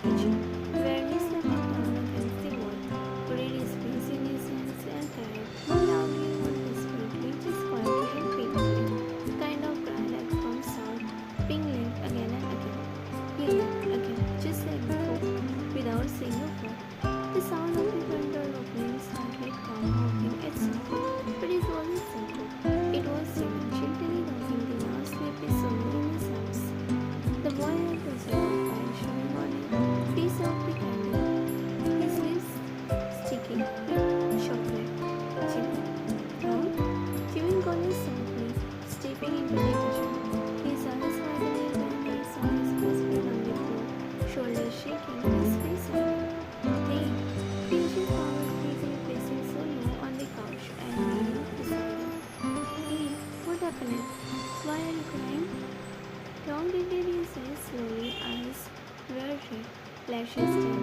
kitchen, where he sat down against the wall, buried his face in his hands and cried. Not loudly, not desperately, just quietly and painfully. The kind of cry that comes out, being left again and again. He left again, just like before, without saying a word. The sound of the front door opening started Tom walking itself, but it wasn't simple. It was Simon gently knocking the now sleepy soul in his arms. The boy had preserved by showing on a piece of the candle, his lips sticky with chocolate. Jimmy, Tom? Jimmy called him softly, stepping into the kitchen. His eyes widening when he saw his best friend on the floor, shoulders shaking, his face heavy. Hey, he just forward quickly placing so low on the couch and kneeling beside him. Hey, what happened? Why are you crying? Tom lifted his head slowly, eyes were red, lashes dim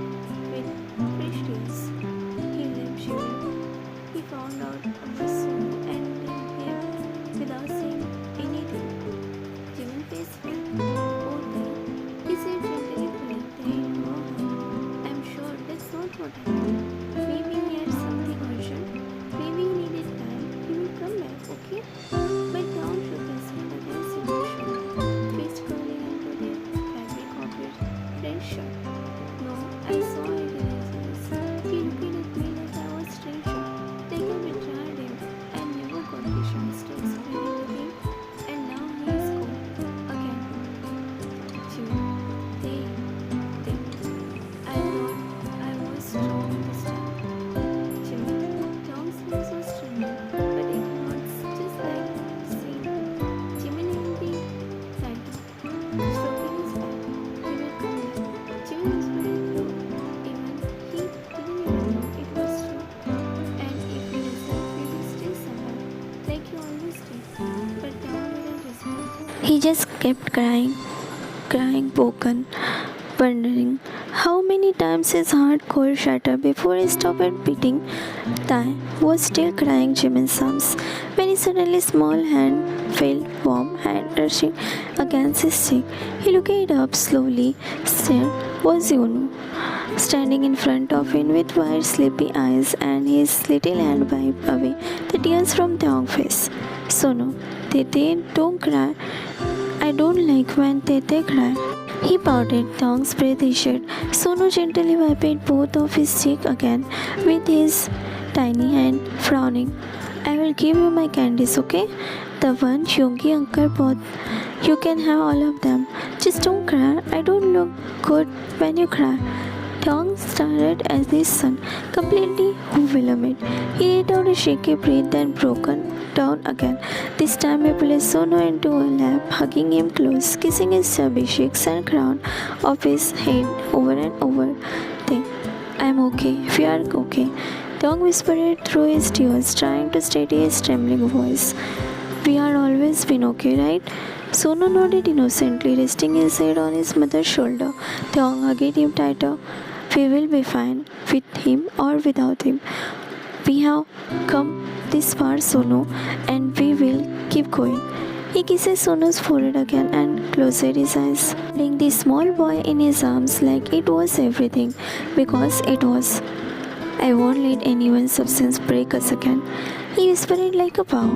with fresh tears. He limped shivering. He found out about sorrow and him without saying anything. Jimin's face fell. Oh, dear. He said gently, pulling the head no harm. I'm sure that's not what happened. Maybe he had something urgent. Maybe he needed time. He will come back, okay? But Tom shook his head against emotion, twist curling into the fabric of his friend's shirt. No, I saw it in his eyes. He looked at me like I was stranger, like I betrayed him. I never got the chance to explain anything, and now he is gone again. Jimmy, they. I thought I was strong this time. Jimmy, Tom's voice was trembling, but it hurts just like saying. Jimmy named the title, stroking his back. He will come back. Jimmy whispered it low. Even he didn't even know it was true. And if he doesn't, we will stay somewhere, like you always did. But Tom didn't respond. He just kept crying, broken, wondering how many times his heart could shatter before he stopped beating. Time was still crying Jimin's arms when he suddenly small hand felt warm hand touching against his cheek. He looked up slowly. There was Yunu standing in front of him with wide sleepy eyes, and his little hand wiped away the tears from Taong's face. Sonu, Tete, don't cry. I don't like when Tete cry. He pouted. Taong's breath issued. Sonu gently wiped both of his cheeks again with his tiny hand, frowning. I will give you my candies, okay? The one Yogi uncle bought. You can have all of them. Just don't cry. I don't look good when you cry. Taong stared at his son, completely overwhelmed. He let out a shaky breath and broken down again. This time he placed Sonu into a lap, hugging him close, kissing his chubby cheeks and crown of his head over and over. Then, I'm okay, we are okay. Taong whispered through his tears, trying to steady his trembling voice. We are always been okay, right? Sonu nodded innocently, resting his head on his mother's shoulder. Taong hugged him tighter. We will be fine, with him or without him. We have come this far, Sonu, and we will keep going. He kisses Sonu's forehead again and closed his eyes, holding the small boy in his arms like it was everything, because it was. I won't let anyone's substance break us again. He whispered like a vow.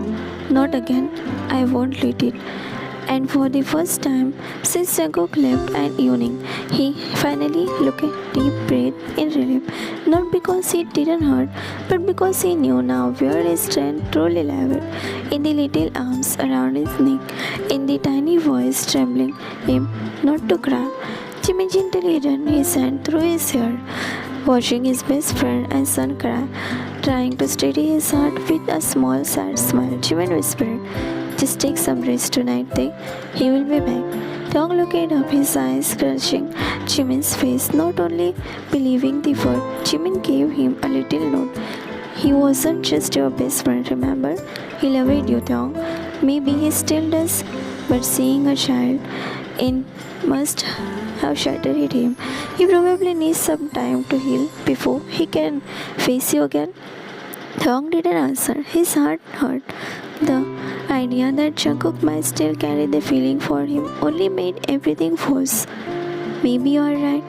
Not again. I won't let it. And for the first time since Jungkook left at evening, he finally took a deep breath in relief. Not because it didn't hurt, but because he knew now where his strength truly lay, in the little arms around his neck, in the tiny voice trembling him not to cry. Jimmy gently ran his hand through his hair, watching his best friend and son cry, trying to steady his heart with a small sad smile. Jimmy whispered, just take some rest tonight, he will be back. Taong looked up, his eyes crushing Jimin's face, not only believing the word. Jimin gave him a little note. He wasn't just your best friend, remember? He loved you, Taong. Maybe he still does, but seeing a child in must have shattered him. He probably needs some time to heal before he can face you again. Thong didn't answer. His heart hurt. The idea that Jungkook might still carry the feeling for him only made everything worse. Maybe you are right.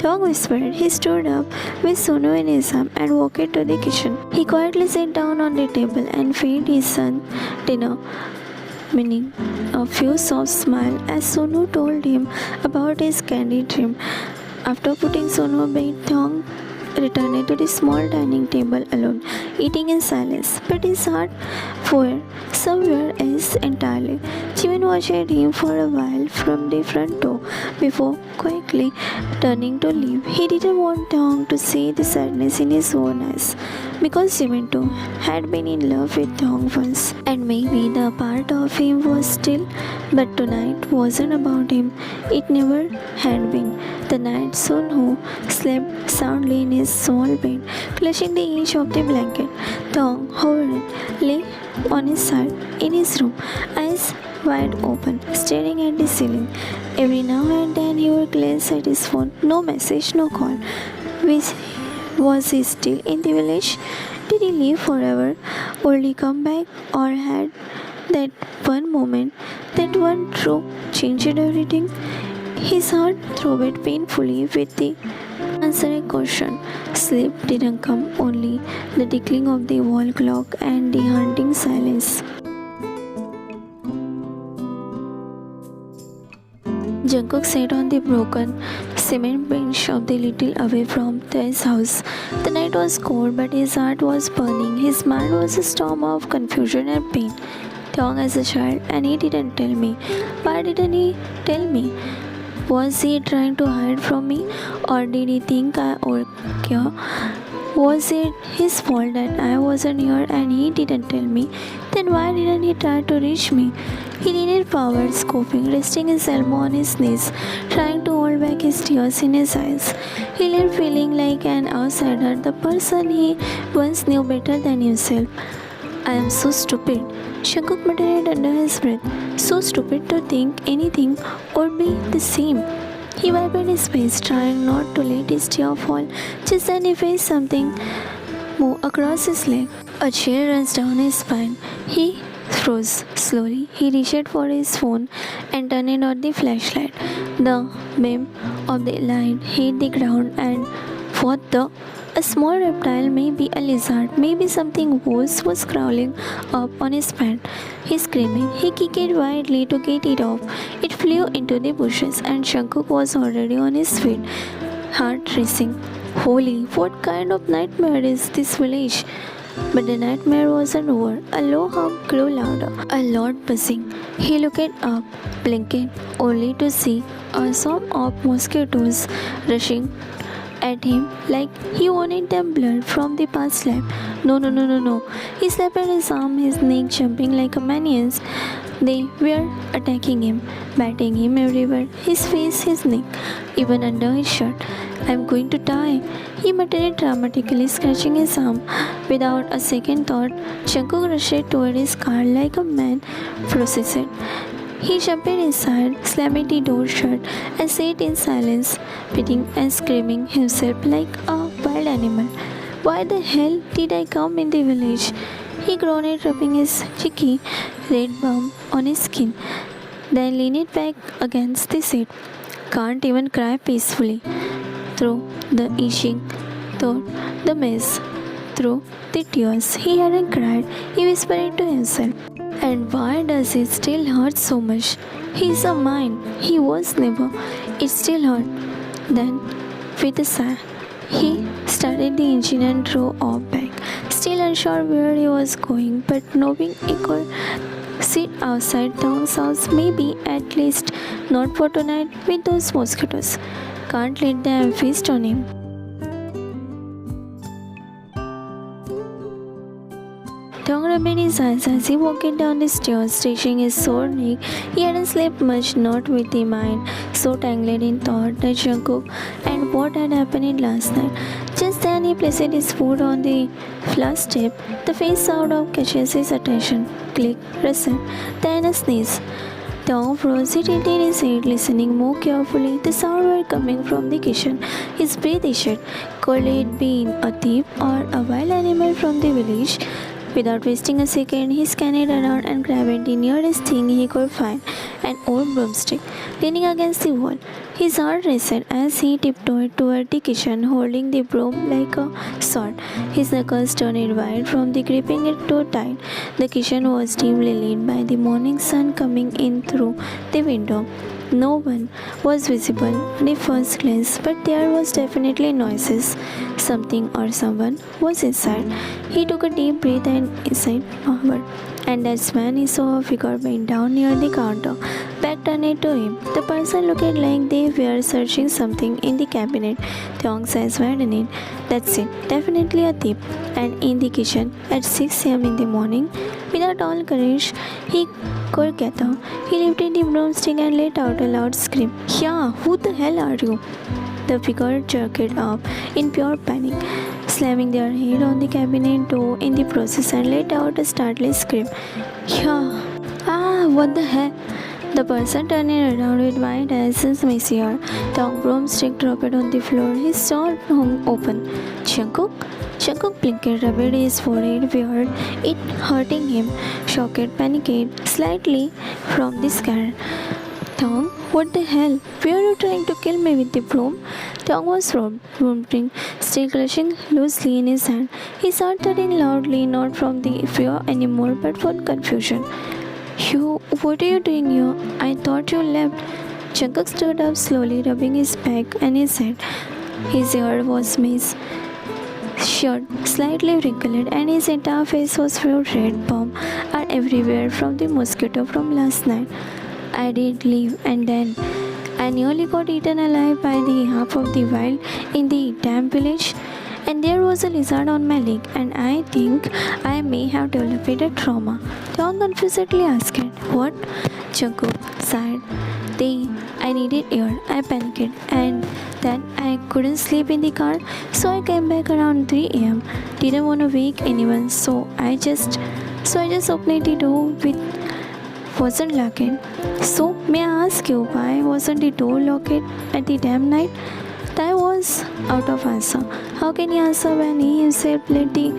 Tong whispered. He stood up with Sonu in his arm and walked to the kitchen. He quietly sat down on the table and fed his son dinner, meaning a few soft smiles as Sonu told him about his candy dream. After putting Sonu to bed, Tong returned to the small dining table alone, eating in silence, but his heart for somewhere else entirely. Jimin watched him for a while from the front door before quickly turning to leave. He didn't want Tong to see the sadness in his own eyes, because Jimin too had been in love with Tong once, and maybe the part of him was still, but tonight wasn't about him. It never had been. The night Sun Ho slept soundly in his small bed, clutching the edge of the blanket. Tong, however, lay on his side in his room, eyes wide open, staring at the ceiling. Every now and then he would glance at his phone. No message, no call. Was he still in the village? Did he leave forever? Would he come back? Or had that one moment, that one true, changed everything? His heart throbbed painfully with the answering question. Sleep didn't come, only the tickling of the wall clock and the haunting silence. Jungkook sat on the broken cement bench of the little away from his house. The night was cold, but his heart was burning. His mind was a storm of confusion and pain. Young as a child, and he didn't tell me. Why didn't he tell me? Was he trying to hide from me, or did he think I would care? Was it his fault that I wasn't here and he didn't tell me? Then why didn't he try to reach me? He needed power, scoping, resting his elbow on his knees, trying to hold back his tears in his eyes. He left feeling like an outsider, the person he once knew better than himself. I am so stupid. Jungkook muttered under his breath. So stupid to think anything would be the same. He wiped his face, trying not to let his tear fall. Just then he felt something move across his leg. A chill runs down his spine. He froze. Slowly, he reached for his phone and turned on the flashlight. The beam of the light hit the ground, and what the? A small reptile, maybe a lizard, maybe something worse, was crawling up on his pant. He screamed. He kicked it wildly to get it off. It flew into the bushes, and Jungkook was already on his feet, heart racing. Holy, what kind of nightmare is this village? But the nightmare wasn't over. A low hum grew louder, a loud buzzing. He looked up, blinking, only to see a swarm of mosquitoes rushing at him like he wanted them blood from the past life. No, no, no, no, no. He slapped at his arm, his neck jumping like a maniac. They were attacking him, biting him everywhere, his face, his neck, even under his shirt. I'm going to die, he muttered dramatically, scratching his arm. Without a second thought, Jungkook rushed toward his car like a man possessed. He jumped inside, slammed the door shut, and sat in silence, beating and screaming himself like a wild animal. Why the hell did I come in the village? He groaned, rubbing his cheeky red bump on his skin, then leaned back against the seat. Can't even cry peacefully. Through the itching, through the mess, through the tears, he hadn't cried. He whispered to himself. And why does it still hurt so much? He's a mine. He was never. It still hurt. Then, with a sigh, he started the engine and drove off back, still unsure where he was going, but knowing he could sit outside Tong's house, maybe at least not for tonight with those mosquitoes. Can't let them feast on him. Tong rubbed his eyes as he walked down the stairs, stretching his sore neck. He hadn't slept much, not with the mind so tangled in thought that Jungkook and what had happened last night. Just then he placed his foot on the flat step. The faint sound of catches his attention. Click, rustle, then a sneeze. Tong froze. He tilted his head, listening more carefully. The sound were coming from the kitchen. His breath issued. Could it be a thief or a wild animal from the village? Without wasting a second, he scanned around and grabbed the nearest thing he could find, an old broomstick, leaning against the wall. His heart raced as he tiptoed toward the kitchen, holding the broom like a sword. His knuckles turned white from the gripping it too tight. The kitchen was dimly lit by the morning sun coming in through the window. No one was visible at the first glance, but there was definitely noises. Something or someone was inside. He took a deep breath and inside forward. And that's when he saw a figure bent down near the counter. Back turned to him. The person looked like they were searching something in the cabinet. Thong's eyes widened. That's it. Definitely a thief. And in the kitchen at 6 a.m. in the morning, without all courage, he could gather. He lifted the broomstick and let out a loud scream. Yeah, who the hell are you? The figure jerked up in pure panic, slamming their head on the cabinet door in the process and let out a startled scream. Yeah. Ah, what the heck? The person turned around with wide eyes and messy hair. The broomstick dropped on the floor. His jaw hung open. Jungkook? Jungkook blinked, rubbed his forehead, weird, it hurting him. Shocked, panicked slightly from the scare. Thong, what the hell? Were you trying to kill me with the broom? Thong was roaring, still clutching loosely in his hand. His heart thudding loudly, not from the fear anymore, but from confusion. What are you doing here? I thought you left. Jungkook stood up slowly, rubbing his back and his head. His hair was messy, shirt slightly wrinkled, and his entire face was full of red bumps are everywhere from the mosquito from last night. I did leave, and then I nearly got eaten alive by the half of the wild in the damn village. And there was a lizard on my leg, and I think I may have developed a trauma. Thong confusedly asked, what? Jungkook sighed. I needed air. I panicked, and then I couldn't sleep in the car, so I came back around 3 a.m. Didn't want to wake anyone, so I just opened the door with wasn't locked. So may I ask you why wasn't the door locked at the damn night? Tai was out of answer. How can he answer when he himself let the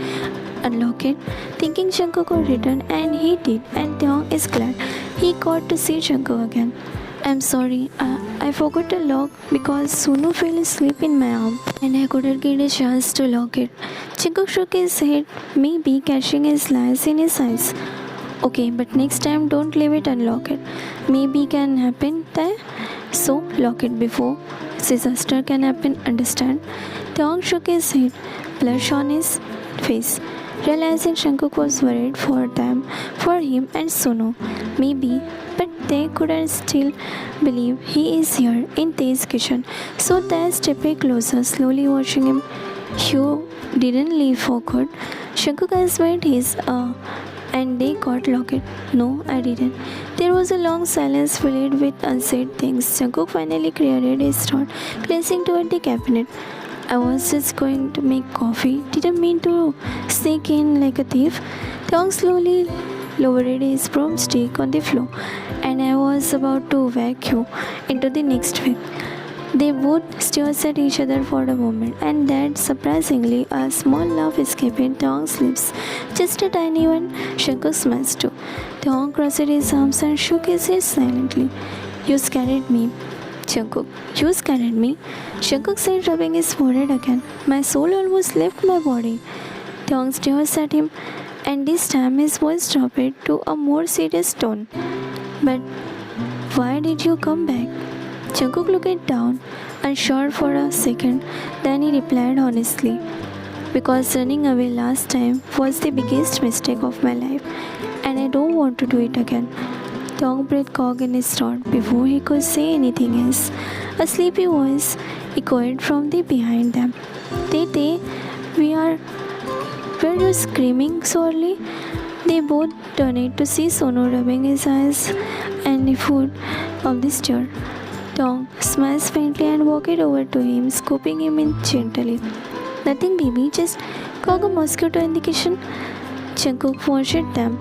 unlock it? Thinking Jungkook would return, and he did, and Thong is glad he got to see Jungkook again. I'm sorry, I forgot to lock because Sunu fell asleep in my arm and I couldn't get a chance to lock it. Jungkook shook his head, maybe catching his lies in his eyes. Okay, but next time don't leave it unlocked. Maybe can happen there. So lock it before disaster can happen, understand? Thong shook his head, blush on his face, realizing Jungkook was worried for them, for him and Sunu. Maybe, but they couldn't still believe he is here in Tae's kitchen. So Tae stepped closer, slowly watching him. You didn't leave for good. Jungkook has made his and they got locked. No, I didn't. There was a long silence filled with unsaid things. Jungkook finally cleared his throat, glancing toward the cabinet. I was just going to make coffee. Didn't mean to sneak in like a thief. Thong slowly lowered his broomstick on the floor, and I was about to vacuum into the next week. They both stared at each other for a moment, and then, surprisingly, a small laugh escaped Thong's lips. Just a tiny one. Jungkook smiled too. Thong crossed his arms and shook his head silently. You scared me, Jungkook. You scared me. Jungkook said, rubbing his forehead again. My soul almost left my body. Thong stared at him, and this time his voice dropped to a more serious tone. But why did you come back? Jungkook looked down, unsure for a second, then he replied honestly, because running away last time was the biggest mistake of my life, and I don't want to do it again. Thong breath caught in his throat before he could say anything else. A sleepy voice echoed from the behind them. Tete, were you screaming so early? They both turned to see Sonu rubbing his eyes and the foot of the chair. Thong smiled faintly and walked over to him, scooping him in gently. Nothing, baby, just caught a mosquito in the kitchen. Jungkook watched them,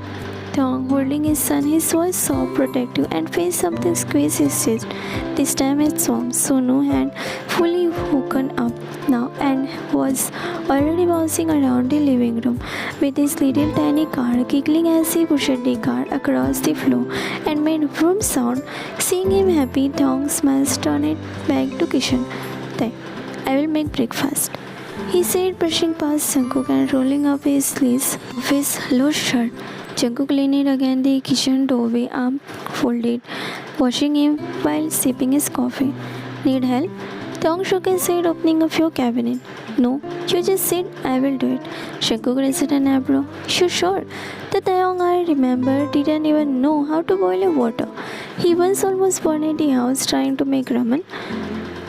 Thong holding his son, his voice soft, protective, and face something squeezed his chest. This time it's warm. Sonu had fully woken up now and was already bouncing around the living room with his little tiny car, giggling as he pushed the car across the floor and made vroom sound. Seeing him happy, Thong smiles, turned it back to kitchen. Then, I will make breakfast, he said, brushing past Jungkook and rolling up his sleeves of his loose shirt. Jungkook leaned against the kitchen doorway, arm folded, watching him while sipping his coffee. Need help? Thong shook his head, opening a few cabinets. No, you just sit, I will do it. Jungkook raised an eyebrow. You sure? The Taeyong I remember didn't even know how to boil a water. He once almost burned the house trying to make ramen.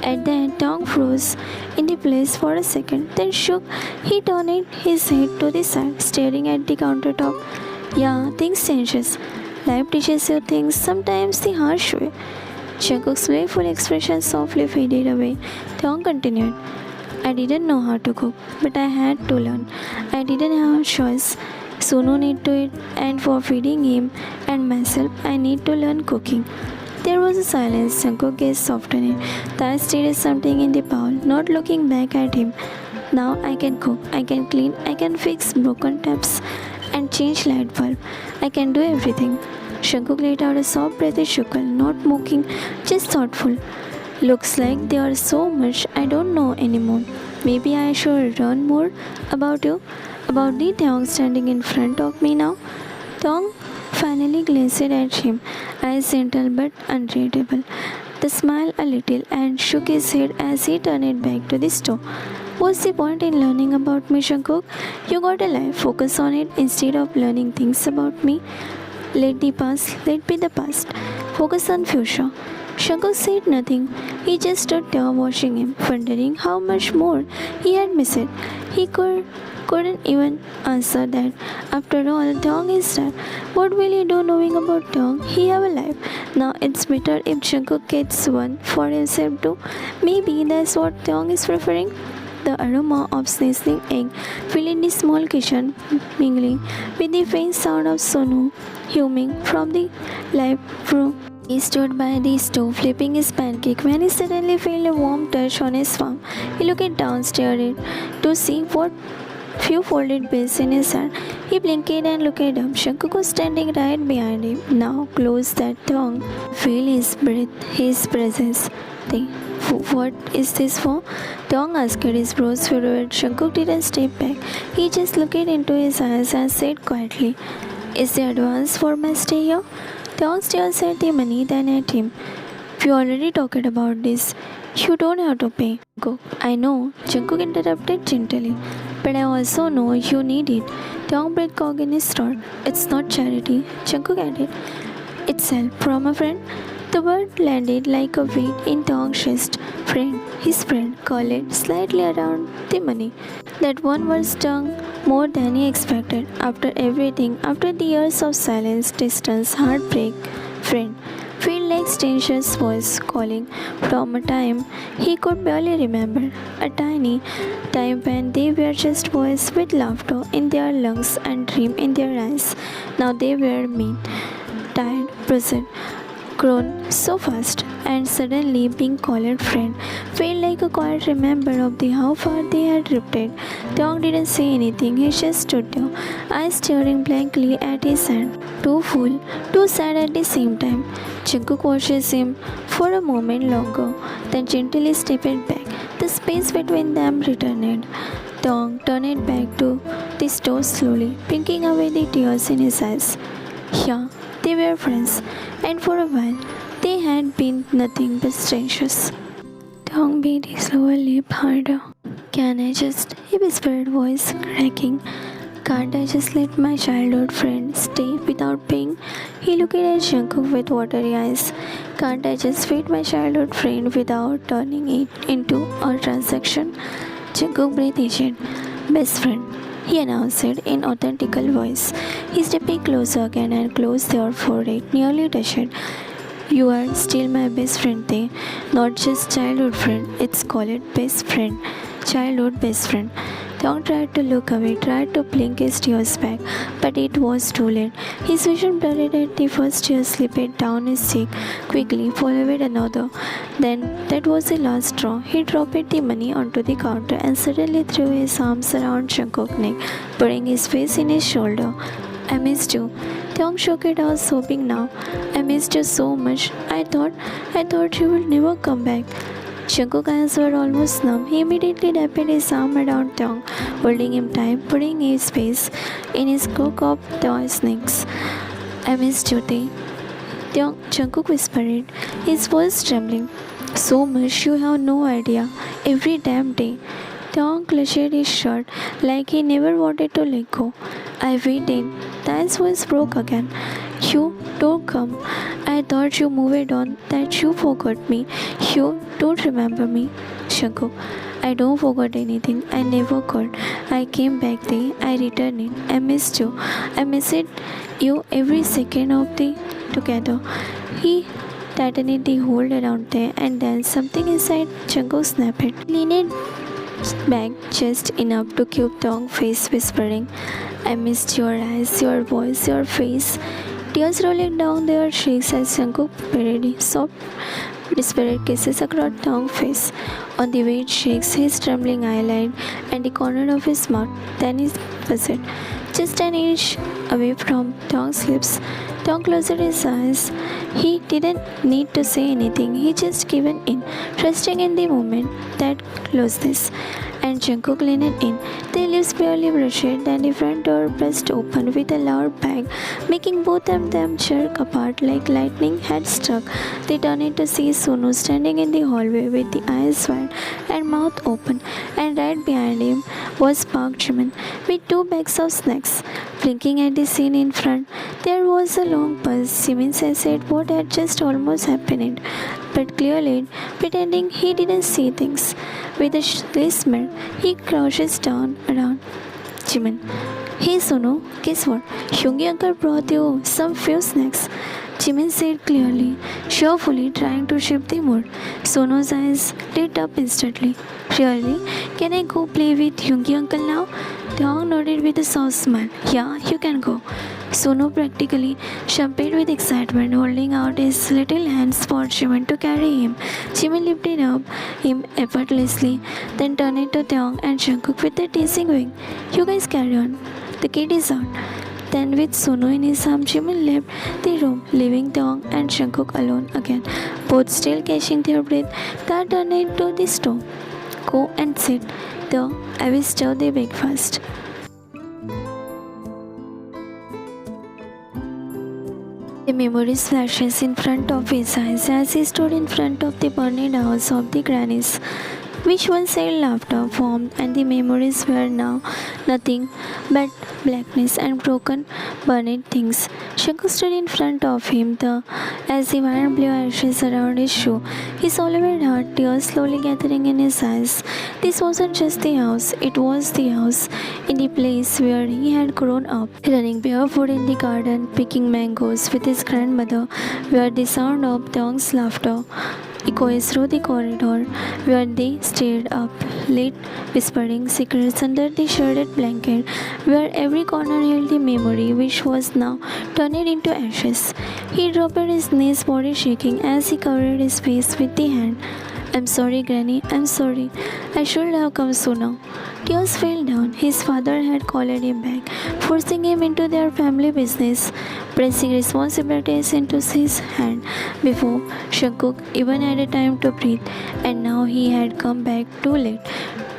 At that, Thong froze into place for a second, then shook. He turned his head to the side, staring at the countertop. Yeah, things changes. Life teaches you things, sometimes the harsh way. Jungkook's playful expression softly faded away. Thong continued. I didn't know how to cook, but I had to learn. I didn't have a choice. Sonu need to eat, and for feeding him and myself, I need to learn cooking. There was a silence. Jungkook gazed softening. I stirred something in the bowl, not looking back at him. Now I can cook, I can clean, I can fix broken taps and change light bulb. I can do everything. Jungkook let out a soft breathy chuckle, not mocking, just thoughtful. Looks like there is so much I don't know anymore. Maybe I should learn more about you, about the Taeyong standing in front of me now. Thong finally glanced at him, eyes gentle but unreadable. The smile a little and shook his head as he turned it back to the stove. What's the point in learning about me, Jungkook? You got a life, focus on it instead of learning things about me. Let the past, let be the past. Focus on future. Jungkook said nothing. He just stood there watching him, wondering how much more he had missed. He couldn't even answer that. After all, Thong is dead. What will he do knowing about Thong? He have a life. Now it's better if Jungkook gets one for himself too. Maybe that's what Thong is preferring. The aroma of sizzling egg filled the small kitchen, mingling with the faint sound of Sonu humming from the living room. He stood by the stove flipping his pancake when he suddenly felt a warm touch on his palm. He looked downstairs to see what few folded bills in his hand. He blinked and looked up. Jungkook was standing right behind him. Now close that tongue. Feel his breath, his presence. What is this for? Thong asked, his brows furrowed. Jungkook didn't step back. He just looked into his eyes and said quietly, is the advance for my stay here? Thong stared at the money, then at him. We already talked about this. You don't have to pay. I know, Jungkook interrupted gently. But I also know you need it. Thong breathed cock in his throat. It's not charity, Jungkook added. It's help from a friend. The word landed like a weight in Thong's chest. Friend, his friend, called slightly around the money. That one word stung more than he expected. After everything, after the years of silence, distance, heartbreak, friend, felt like stranger's voice calling from a time he could barely remember. A tiny time when they were just boys with laughter in their lungs and dream in their eyes. Now they were mean, tired, bruised, grown so fast, and suddenly being called friend felt like a quiet reminder of how far they had drifted. Thong didn't say anything, he just stood there, eyes staring blankly at his hand, too full, too sad at the same time. Jungkook watches him for a moment longer, then gently stepped back. The space between them returned. Thong turned back to the stove slowly, blinking away the tears in his eyes. Yeah, they were friends, and for a while they had been nothing but strangers. Thong beat his lower lip harder. Can I just, he whispered, voice cracking. Can't I just let my childhood friend stay without paying? He looked at Jungkook with watery eyes. Can't I just feed my childhood friend without turning it into a transaction? Jungkook breathed easy. Best friend, he announced in authentic voice. He stepped closer again and closed their forehead, nearly touched. You are still my best friend, they, not just childhood friend. It's called best friend, childhood best friend. Tong tried to look away, tried to blink his tears back, but it was too late. His vision blurred at the first tear slipped down his cheek quickly, followed by another. Then that was the last straw. He dropped the money onto the counter and suddenly threw his arms around Jungkook's neck, putting his face in his shoulder. I missed you. Tong shook it out, sobbing now. I missed you so much. I thought you would never come back. Jungkook's eyes were almost numb. He immediately wrapped his arm around Tong, holding him tight, putting his face in his crook of Tong's necks. I missed you, Tae. Jungkook whispered, his voice trembling. So much you have no idea. Every damn day. Tong clutched his shirt like he never wanted to let go. I waited. Tan's voice broke again. You don't come. I thought you moved on, that you forgot me. You don't remember me. Jungkook, I don't forget anything. I never could. I came back there. I returned it. I missed you. I missed you every second of the together. He tightened the hold around there and then something inside Jungkook snapped. He leaned back just enough to keep Tong's face whispering. I missed your eyes, your voice, your face. Tears rolling down their cheeks as Jungkook parried soft, desperate kisses across Tong's face. On the way it shakes his trembling eyelid and the corner of his mouth. Then he buzzed, just an inch away from Tong's lips. Tong closed his eyes. He didn't need to say anything. He just given in, trusting in the moment that closeness. And Jungkook leaned in. Their lips barely brushed. Then the front door burst open with a loud bang, making both of them jerk apart like lightning had struck. They turned to see Sonu standing in the hallway with the eyes wide and mouth open, and right behind him was Park Jimin with two bags of snacks. Blinking at the scene in front, there was a long pause. Jimin said what had just almost happened, but clearly pretending he didn't see things. With a smile, he crouches down around Jimin. Hey Sonu, guess what? Hyungi uncle brought you some few snacks. Jimin said clearly, cheerfully trying to shift the mood. Sonu's eyes lit up instantly. Really? Can I go play with Hyungi uncle now? Tong nodded with a soft smile. Yeah, you can go. Sonu practically jumped with excitement, holding out his little hands for Jimin to carry him. Jimin lifted up him effortlessly, then turned it to Tong and Jungkook with a teasing wink. You guys carry on. The kid is out. Then with Sonu in his arm, Jimin left the room, leaving Tong and Jungkook alone again, both still catching their breath. Car turned to the stove. Go and sit. Though I will stir the breakfast. The memories flashes in front of his eyes as he stood in front of the burned house of the grannies, which once held laughter, warmth, and the memories were now nothing but blackness and broken, burned things. Jungkook stood in front of him, as the wind blew ashes around his shoe, his swallowed heart, tears slowly gathering in his eyes. This wasn't just the house, it was the house, in the place where he had grown up, running barefoot in the garden, picking mangoes with his grandmother, where the sound of Tong's laughter echoes through the corridor, where they stayed up late, whispering secrets under the shaded blanket, where every corner held the memory which was now turned into ashes. He dropped his knees, body shaking as he covered his face with the hand. I'm sorry, Granny, I'm sorry. I should have come sooner. Tears fell down. His father had called him back, forcing him into their family business, pressing responsibilities into his hand before Jungkook even had a time to breathe, and now he had come back too late.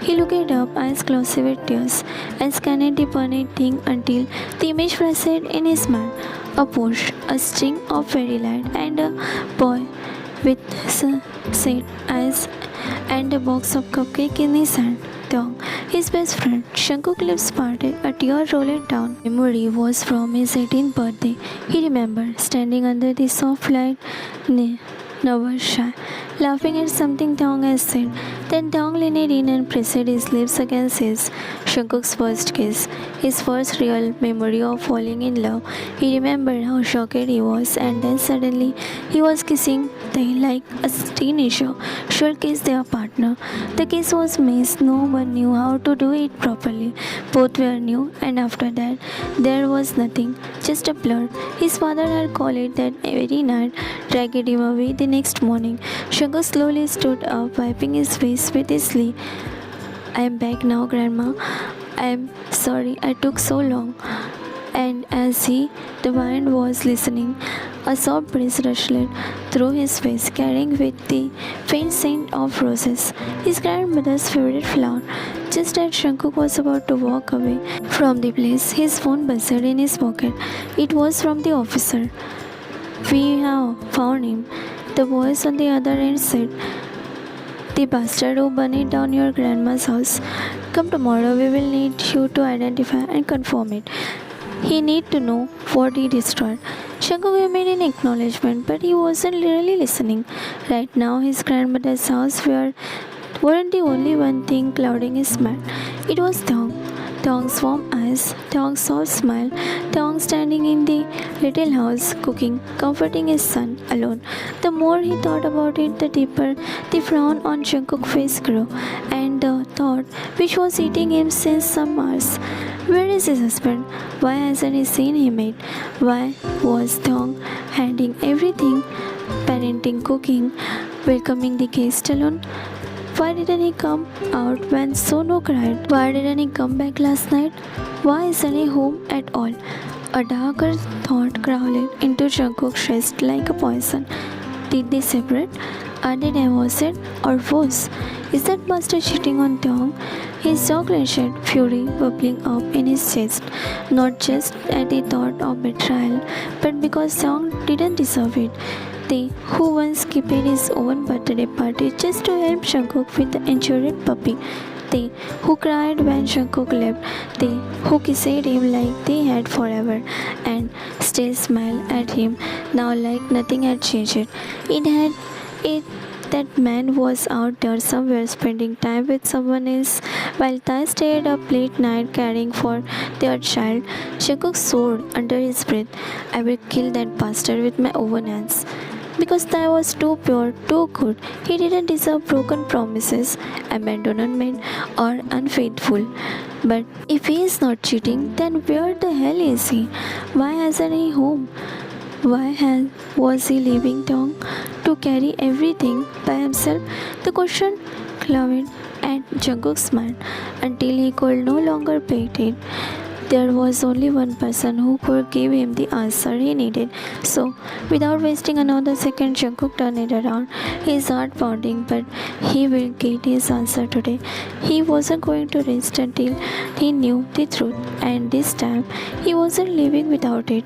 He looked up, eyes closed with tears, and scanned the burning thing until the image flashed in his mind. A bush, a string of fairy light, and a boy with sad eyes and a box of cupcake in his hand. Tong, his best friend. Jungkook's lips parted, a tear rolled down. Memory was from his 18th birthday. He remembered standing under the soft light, nervous, shy, laughing at something Tong had said. Then Tong leaned in and pressed his lips against his. Jungkook's first kiss, his first real memory of falling in love. He remembered how shocked he was, and then suddenly he was kissing they, like a teenager, should kiss their partner. The kiss was missed, no one knew how to do it properly. Both were new, and after that, there was nothing, just a blur. His father had called it that very night, dragged him away the next morning. Shankar slowly stood up, wiping his face with his sleeve. I am back now, Grandma. I am sorry I took so long. And as he, the wind was listening, a soft breeze rustled through his face, carrying with the faint scent of roses, his grandmother's favorite flower. Just as Shankuk was about to walk away from the place, his phone buzzed in his pocket. It was from the officer. We have found him, the voice on the other end said. The bastard who burned down your grandma's house. Come tomorrow, we will need you to identify and confirm it. He need to know what he destroyed. Shankar made an acknowledgement, but he wasn't really listening. Right now, his grandmother's house weren't the only one thing clouding his mind. It was Thong. Thong's warm eyes, Thong's soft smile, Thong standing in the little house, cooking, comforting his son alone. The more he thought about it, the deeper the frown on Jungkook's face grew, and the thought, which was eating him since some hours, where is his husband? Why hasn't he seen him yet? Why was Thong handling everything, parenting, cooking, welcoming the guest alone? Why didn't he come out when Sonu cried? Why didn't he come back last night? Why isn't he home at all? A darker thought crawled into Jungkook's chest like a poison. Did they separate? Are they divorced or worse? Is that bastard cheating on Thong? His jaw clenched, fury bubbling up in his chest, not just at the thought of betrayal, but because Thong didn't deserve it. They who once skipped his own birthday party just to help Jungkook with the injured puppy. They who cried when Jungkook left. They who kissed him like they had forever and still smiled at him now like nothing had changed. It that man was out there somewhere spending time with someone else while Thai stayed up late night caring for their child. Jungkook swore under his breath, I will kill that bastard with my own hands. Because Thai was too pure, too good. He didn't deserve broken promises, abandonment, or unfaithful. But if he is not cheating, then where the hell is he? Why hasn't he home? Was he leaving town to carry everything by himself? The question clawed at Jungkook's mind until he could no longer beat it. There was only one person who could give him the answer he needed. So, without wasting another second, Jungkook turned it around, his heart pounding, but he will get his answer today. He wasn't going to rest until he knew the truth, and this time he wasn't leaving without it.